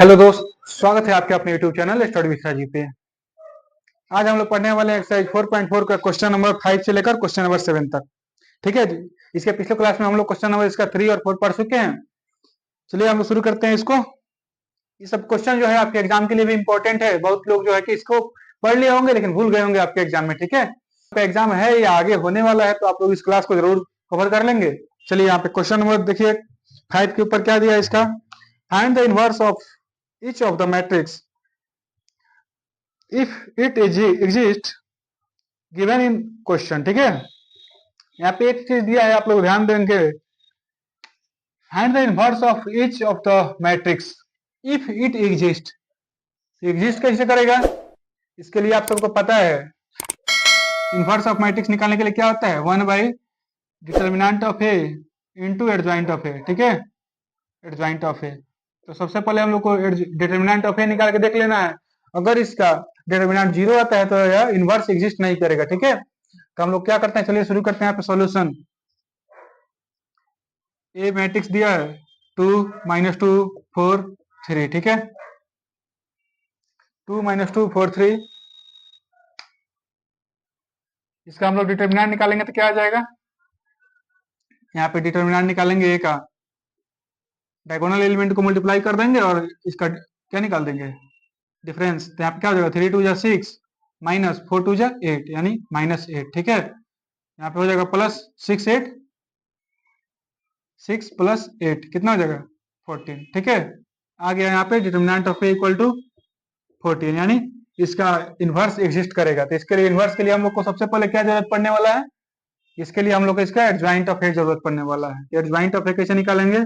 Hello दोस्त, स्वागत है आपके अपने YouTube channel study with Rajiv पे। आज हम लोग पढ़ने वाले हैं एक्सरसाइज 4.4 का क्वेश्चन नंबर 5 से लेकर क्वेश्चन नंबर 7 तक। ठीक है जी। इसके पिछले क्लास में हम लोग क्वेश्चन नंबर इसका 3 और 4 पढ़ चुके हैं। चलिए हम लोग शुरू करते हैं इसको। ये सब क्वेश्चन जो है आपके एग्जाम के लिए भी इंपॉर्टेंट है। बहुत लोग जो है कि इसको पढ़ लिए होंगे लेकिन भूल गए होंगे आपके एग्जाम में। ठीक है, आपका एग्जाम है या आगे होने वाला है तो आप लोग इस क्लास को जरूर कवर कर लेंगे। चलिए यहाँ पे क्वेश्चन नंबर देखिए 5 के ऊपर क्या दिया है इसका। Find the inverse of each of the matrix if it exists given in question। ठीक है, यहाँ पे एक चीज दिया है, आप लोग ध्यान देंगे। Find the inverse of each of the matrix if it exist. Exist कैसे करेगा, इसके लिए आप सबको पता है इनवर्स ऑफ मैट्रिक्स निकालने के लिए क्या होता है, 1 by determinant of A into adjoint of a. ठीक है, एडजॉइंट ऑफ ए। तो सबसे पहले हम लोग को डिटर्मिनेंट ऑफ ए निकाल के देख लेना है। अगर इसका डिटर्मिनेंट 0 आता है तो यह इनवर्स एग्जिस्ट नहीं करेगा। ठीक है, तो हम लोग क्या करते हैं, चलिए शुरू करते हैं यहाँ पे सॉल्यूशन। ए मैट्रिक्स दिया है 2 -2 4 3। ठीक है, 2 -2 4 3। इसका हम लोग डिटर्मिनेंट निकालेंगे तो क्या आ जाएगा, यहाँ पे डिटर्मिनेंट निकालेंगे ए का, डायगोनल एलिमेंट को मल्टीप्लाई कर देंगे और इसका क्या निकाल देंगे, डिफरेंस। तो यहाँ पे क्या हो जाएगा, 3 2 जा 6 माइनस 4 2 जा 8 यानी -8। ठीक है, यहाँ पे हो जाएगा प्लस 6 8 6 प्लस 8 कितना हो जाएगा 14। ठीक है, आ गया यहाँ पे determinant of A equal to 14 यानी इसका इनवर्स एग्जिस्ट करेगा। तो इसके लिए इनवर्स के लिए हम लोग को सबसे पहले क्या जरूरत पड़ने वाला है, इसके लिए हम लोग को इसका एडजॉइंट ऑफ ए जरूरत पड़ने वाला है। एडजॉइंट ऑफ ए कैसे निकालेंगे,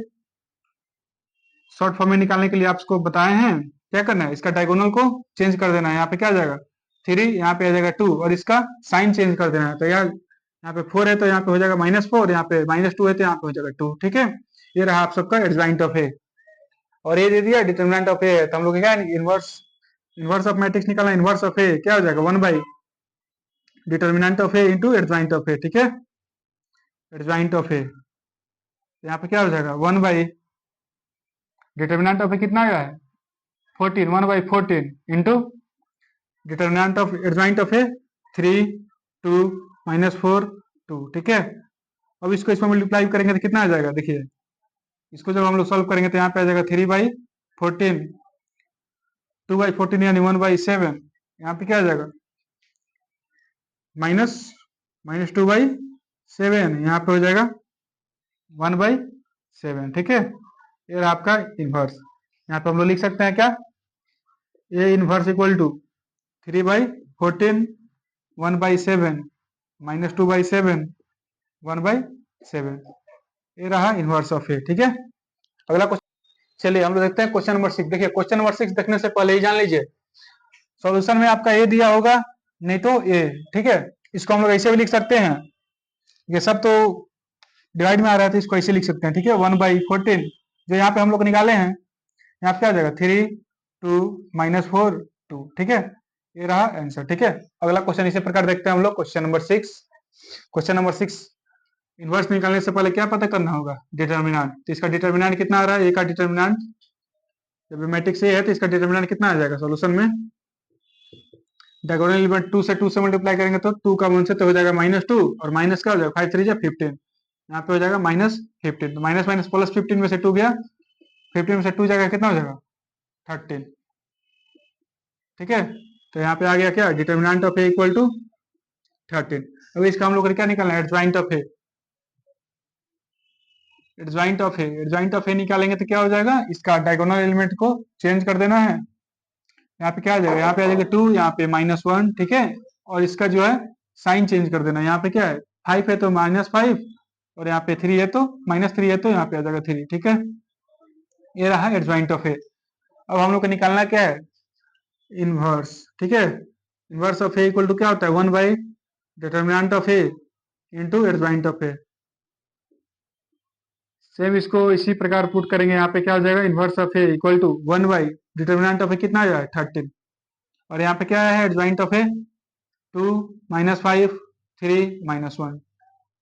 शॉर्ट फॉर्म में निकालने के लिए आपको बताए हैं क्या करना है, इसका डायगोनल को चेंज कर देना है। यहाँ पे क्या आ जाएगा 3, यहाँ पे आ जाएगा 2 और इसका साइन चेंज कर देना है। तो यार यहाँ पे 4 है तो यहाँ पे हो जाएगा -4, यहाँ पे -2 है तो यहाँ पे हो जाएगा 2। ठीक है, ये रहा आप सबका एडजॉइंट ऑफ ए। और ये दे दिया डिटर्मिनेंट ऑफ ए है, तो हम लोग क्या इनवर्स इनवर्स ऑफ मैट्रिक्स निकालना। इनवर्स ऑफ ए क्या हो जाएगा 1 by determinant of A into adjoint of a. ठीक है, एडजॉइंट ऑफ ए यहाँ पे क्या हो जाएगा 1 बाई डिटर्मिनेंट ऑफ ए कितना आया है 14, 1 by 14 into determinant of adjoint of ए 3 2 -4 2। ठीक है, अब इसको इसमें मल्टीप्लाई करेंगे तो कितना आ जाएगा, देखिए इसको जब हम लोग सॉल्व करेंगे तो यहाँ पे आ जाएगा 3 बाई 14 2 बाई 14 यानी 1 बाई 7। यहाँ पे क्या आ जाएगा -2 बाई 7, यहाँ पे हो जाएगा 1 बाई 7। ठीक है, ये रहा आपका इनवर्स। यहाँ पे हम लोग लिख सकते हैं क्या, A inverse equal to 3 by 14 1 by 7 -2 by 7 1 by 7। ये रहा इनवर्स ऑफ ए। ठीक है, अगला क्वेश्चन चलिए हम लोग देखते हैं क्वेश्चन नंबर 6। देखिए क्वेश्चन नंबर 6 देखने से पहले ही जान लीजिए सॉल्यूशन में आपका ए दिया होगा नहीं तो ए। ठीक है, इसको हम लोग ऐसे भी लिख सकते हैं, ये सब तो डिवाइड में आ रहा है तो इसको ऐसे लिख सकते हैं। ठीक है, 1 बाई 14 जो यहाँ पे हम लोग निकाले हैं, यहाँ पे क्या आ जाएगा 3 2 -4 2। ठीक है, ये रहा आंसर। ठीक है, अगला क्वेश्चन इसी प्रकार देखते हैं हम लोग question number 6। Question number 6 inverse निकालने से पहले क्या पता करना होगा, डिटर्मिनेंट। तो इसका डिटर्मिनेंट कितना आ रहा है, ए का डिटर्मिनेंट जब मैट्रिक्स ए है तो इसका डिटर्मिनेंट कितना आ जाएगा सॉल्यूशन में, डायगोनल एलिमेंट 2 से मल्टीप्लाई करेंगे तो 2 का 1 से तो हो जाएगा -2 और माइनस क्या हो जाएगा 5 3 15, यहाँ पे हो जाएगा -15। तो माइनस माइनस प्लस 15 में से 2 गया, 15 में से 2 जाएगा कितना हो जाएगा 13। ठीक है, तो यहाँ पे आ गया क्या determinant of A equal to 13। अब इसका हम लोग को क्या निकालना है, adjoint of a. Adjoint of a, adjoint of a निकालेंगे तो क्या हो जाएगा, इसका डायगोनल एलिमेंट को चेंज कर देना है। यहाँ पे क्या आ जाएगा, यहाँ पे आ जाएगा 2, यहाँ पे -1। ठीक है, और इसका जो है साइन चेंज कर देना। यहाँ पे क्या है 5 है तो -5 और यहाँ पे 3 है तो -3 है तो यहाँ पे आ जाएगा 3। ठीक है, ये रहा एडजॉइंट ऑफ ए। अब हम लोग को निकालना क्या है, इनवर्स। ठीक है, inverse of A equal to क्या होता है 1 by determinant of A into adjoint of A. Same इसको इसी प्रकार पुट करेंगे, यहाँ पे क्या हो जाएगा inverse of A equal to 1 by determinant of a कितना आ जाएगा 13 और यहाँ पे क्या है एडजॉइंट ऑफ ए 2 -5 3 -1।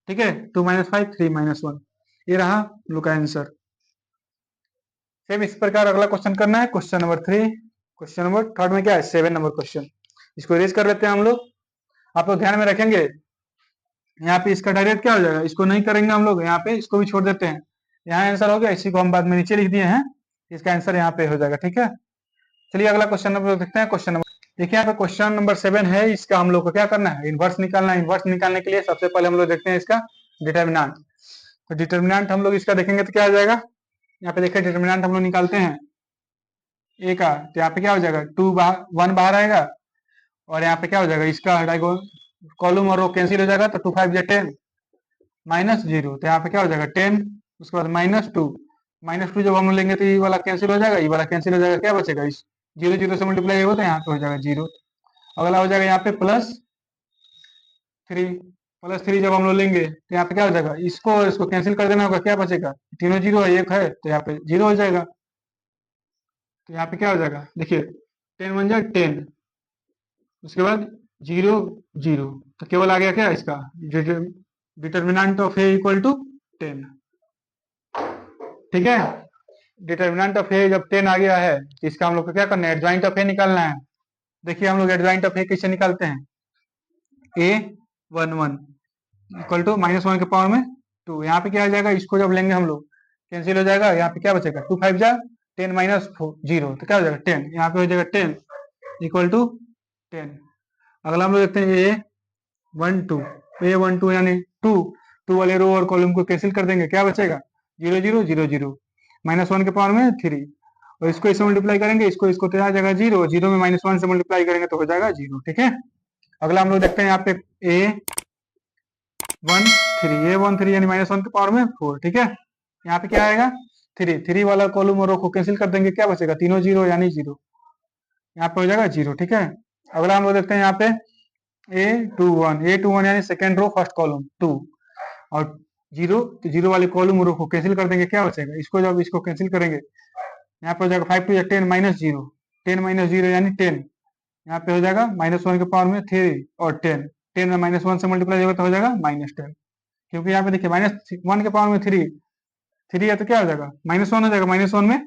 ठीक है, 2 -5 3 -1, ये रहा लोग का आंसर। सेम इस प्रकार अगला क्वेश्चन करना है, question number 3। Question number third में क्या है, 7 नंबर क्वेश्चन। इसको रेज कर लेते हैं हम लोग। आप लोग ध्यान में रखेंगे, यहाँ पे इसका डायरेक्ट क्या हो जाएगा, इसको नहीं करेंगे हम लोग, यहाँ पे इसको भी छोड़ देते हैं। यहाँ आंसर हो गया, इसी को हम बाद में नीचे लिख दिए हैं, इसका आंसर यहाँ पे हो जाएगा। ठीक है, चलिए अगला क्वेश्चन नंबर देखते हैं। क्वेश्चन नंबर देखिए, यहाँ पे क्वेश्चन नंबर 7 है, इसका हम लोग को क्या करना है, इनवर्स निकालना है। इनवर्स निकालने के लिए सबसे पहले हम लोग देखते हैं इसका डिटर्मिनेंट। तो डिटर्मिनेंट हम लोग इसका देखेंगे तो क्या आ जाएगा, यहाँ पे देखिए डिटर्मिनेंट हम लोग निकालते हैं ए का, तो यहाँ पे क्या हो जाएगा, 1 बाहर आएगा, और यहाँ पे क्या हो जाएगा, इसका कॉलम और रो कैंसिल हो जाएगा, तो 2 5 10 -0, तो यहाँ पे क्या हो जाएगा 10, उसके बाद -2। -2 जब हम लेंगे तो ये वाला कैंसिल हो जाएगा, ये वाला कैंसिल हो जाएगा, क्या बचेगा, इस 0 0 से मल्टीप्लाई होगा तो यहाँ पे हो जाएगा 0। अगला हो जाएगा यहाँ पे +3। +3 जब हम लोग लेंगे तो यहाँ पे क्या हो जाएगा, इसको और इसको कैंसिल कर देना होगा, क्या बचेगा, तीनों 0 है, एक है, तो यहाँ पे 0 हो जाएगा। तो यहाँ पे क्या हो जाएगा, देखिए 10 1 जा 10, उसके बाद 0 0, तो केवल आ गया क्या इसका determinant of A equal to 10। ठीक है, डिटर्मिनेंट ऑफ ए जब 10 आ गया है तो इसका हम लोग को क्या करना है, एडजॉइंट ऑफ ए निकालना है। देखिए हम लोग एडजॉइंट ऑफ ए कैसे निकालते हैं, ए 1 1 इक्वल टू -1 के पावर में 2। यहाँ पे क्या आ जाएगा, इसको जब लेंगे हम लोग कैंसिल हो जाएगा, यहाँ पे क्या बचेगा, 2 5 जा 10 -0, तो क्या हो जाएगा 10, यहाँ पे हो जाएगा 10 इक्वल टू 10। अगला हम लोग देखते हैं ए 1 2, ए 1 2 यानी 2 वाले रो और कॉलम को कैंसिल कर देंगे, क्या बचेगा 0 0 0 0, -1 के पावर में 3, और इसको इससे मल्टीप्लाई करेंगे, इसको इसको तो आ जाएगा 0 0 में -1 से मल्टीप्लाई करेंगे तो हो जाएगा 0। ठीक है, अगला हम लोग देखते हैं यहाँ पे ए 1 3, ए 1 3 यानी -1 के पावर में 4। ठीक है, यहाँ पे क्या आएगा 3 वाला कॉलम और रो को कैंसिल कर देंगे, क्या बचेगा, तीनों 0 यानी 0, यहाँ पे हो जाएगा 0। ठीक है, अगला हम लोग देखते हैं यहाँ पे A21 यानी सेकेंड रो फर्स्ट कॉलम 2, और 0 तो 0 वाले कॉलम रो को कैंसिल कर देंगे, क्या बचेगा, इसको जब इसको कैंसिल करेंगे यहाँ पे हो जाएगा 5 2 10 -0, 10 -0 यानी 10, यहाँ पे हो जाएगा -1 के पावर में 3 और 10, 10 में -1 से मल्टीप्लाई होगा तो हो जाएगा -10, क्योंकि यहाँ पे देखिए -1 के पावर में 3 है तो क्या हो जाएगा -1 हो जाएगा, -1 में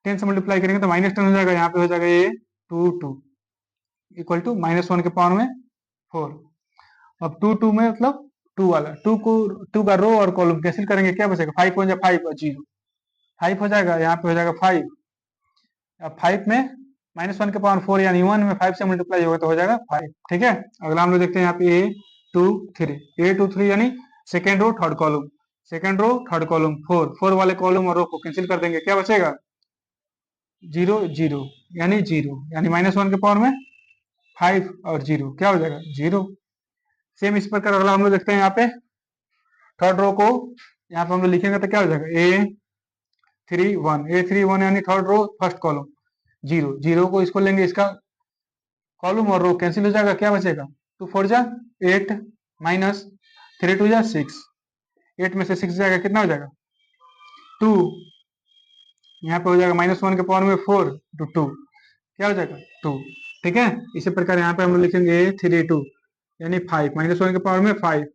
10 से मल्टीप्लाई करेंगे तो -10 हो जाएगा, यहाँ पे हो जाएगा ये 2 2 इक्वल टू -1 के पावर में 4। अब 2 2 में मतलब 2 वाला 2 का रो और कॉलम कैंसिल करेंगे, क्या बचेगा, 5 हो जाए 5 और 0 5 हो जाएगा, यहाँ पे हो जाएगा 5। अब 5 में -1 के पावर 4 यानी 1 में 5 से मल्टीप्लाई होगा तो हो जाएगा 5। ठीक है, अगला हम लोग देखते हैं यहाँ पे A2 3 यानी second row third column, second row third column 4 वाले कॉलम और रो को कैंसिल कर देंगे, क्या बचेगा 0 0 यानी 0, यानी -1 के पावर में 5 और 0, क्या हो जाएगा 0। सेम इस प्रकार अगला हम लोग देखते हैं यहाँ पे थर्ड रो को, यहाँ पे हम लोग लिखेंगे तो क्या हो जाएगा A31 यानी थर्ड रो फर्स्ट कॉलम 0 0 को इसको लेंगे, इसका कॉलम और रो कैंसिल हो जाएगा, क्या बचेगा 2 4 जा 8 -3 2 जा 6, 8 में से 6 जाएगा, कितना हो जाएगा 2, यहाँ पे हो जाएगा -1 के पावर में 4 to 2, क्या हो जाएगा 2। ठीक है, इसी प्रकार यहाँ पे हम लोग लिखेंगे 3 2 यानी 5 -1 के पावर में 5,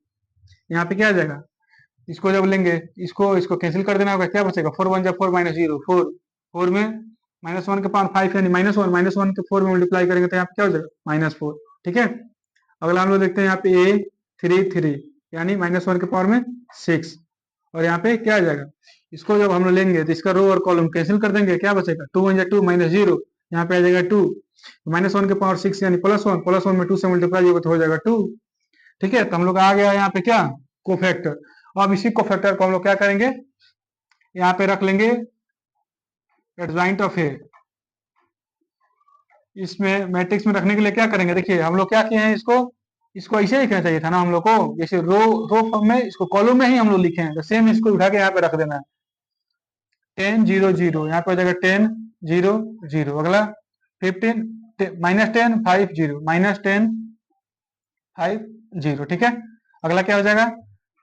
यहाँ पे क्या आ जाएगा, इसको जब लेंगे इसको इसको कैंसिल कर देना होगा, क्या बचेगा 4 1 जा 4 -0 4, 4 में -1 के पावर 5 यानी -1 के 4 में मल्टीप्लाई करेंगे तो यहाँ पे क्या हो जाएगा -4। ठीक है, अगला हम लोग देखते हैं यहाँ पे A33 यानी -1 के पावर में 6, और यहाँ पे क्या आ जाएगा, इसको जब हम लोग लेंगे तो इसका रो और कॉलम कैंसिल कर देंगे, क्या बचेगा 2 1 जा 2 -0, यहाँ पे आ जाएगा 2, -1 के पावर 6 यानी +1 में 2 से मल्टीप्लाई होगा तो हो जाएगा 2। ठीक है, तो हम लोग आ गया यहाँ पे क्या कोफैक्टर। अब इसी कोफैक्टर को हम लोग क्या करेंगे, यहाँ पे रख लेंगे एडजॉइंट ऑफ ए। इसमें मैट्रिक्स में रखने के लिए क्या करेंगे, देखिए हम लोग क्या किए हैं, इसको इसको ऐसे लिखना चाहिए था ना हम लोग को, जैसे रो फॉर्म में, इसको कॉलम में ही हम लोग लिखे हैं, तो सेम इसको उठा के यहाँ पे रख देना है 10 0 0, यहाँ पे हो जाएगा 10 0 0, अगला 15 -10 5 0 -10 5 0। ठीक है, अगला क्या हो जाएगा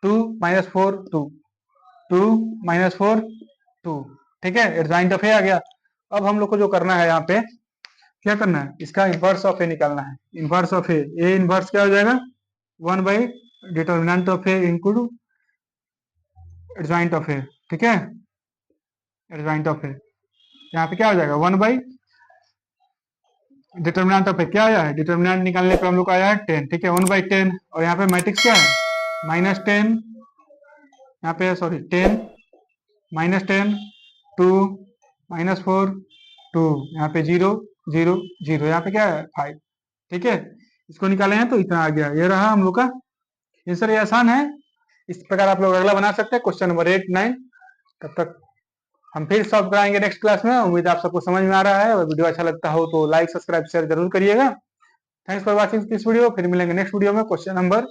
2 -4 2 2 -4 2। ठीक है, एडजॉइंट ऑफ ए आ गया। अब हम लोग को जो करना है यहाँ पे क्या करना है, इसका इनवर्स ऑफ ए निकालना है। इनवर्स ऑफ ए इनवर्स क्या हो जाएगा 1 by determinant of A into adjoint of a. ठीक है, एडजॉइंट ऑफ ए यहाँ पे क्या हो जाएगा 1/, डिटर्मिनेंट पे क्या आया है, डिटर्मिनेंट निकालने पे हम लोग को आया है 10, ठीक है 1/10। और यहाँ पे मैट्रिक्स क्या है, -10, यहाँ पे सॉरी 10, -10, 2, -4, 2, यहाँ पे 0, 0, 0, यहाँ पे क्या है 5, ठीक है। इसको निकाले हैं तो इतना आ गया, ये रहा हम लोग का आंसर। ये आसान है, इस प्रकार आप लोग अगला बना सकते हैं क्वेश्चन नंबर 8, 9। तब तक हम फिर सॉल्व कराएंगे नेक्स्ट क्लास में। उम्मीद आप सबको समझ में आ रहा है, और वीडियो अच्छा लगता हो तो लाइक, सब्सक्राइब, शेयर जरूर करिएगा। Thanks for watching this video. फिर मिलेंगे नेक्स्ट वीडियो में क्वेश्चन नंबर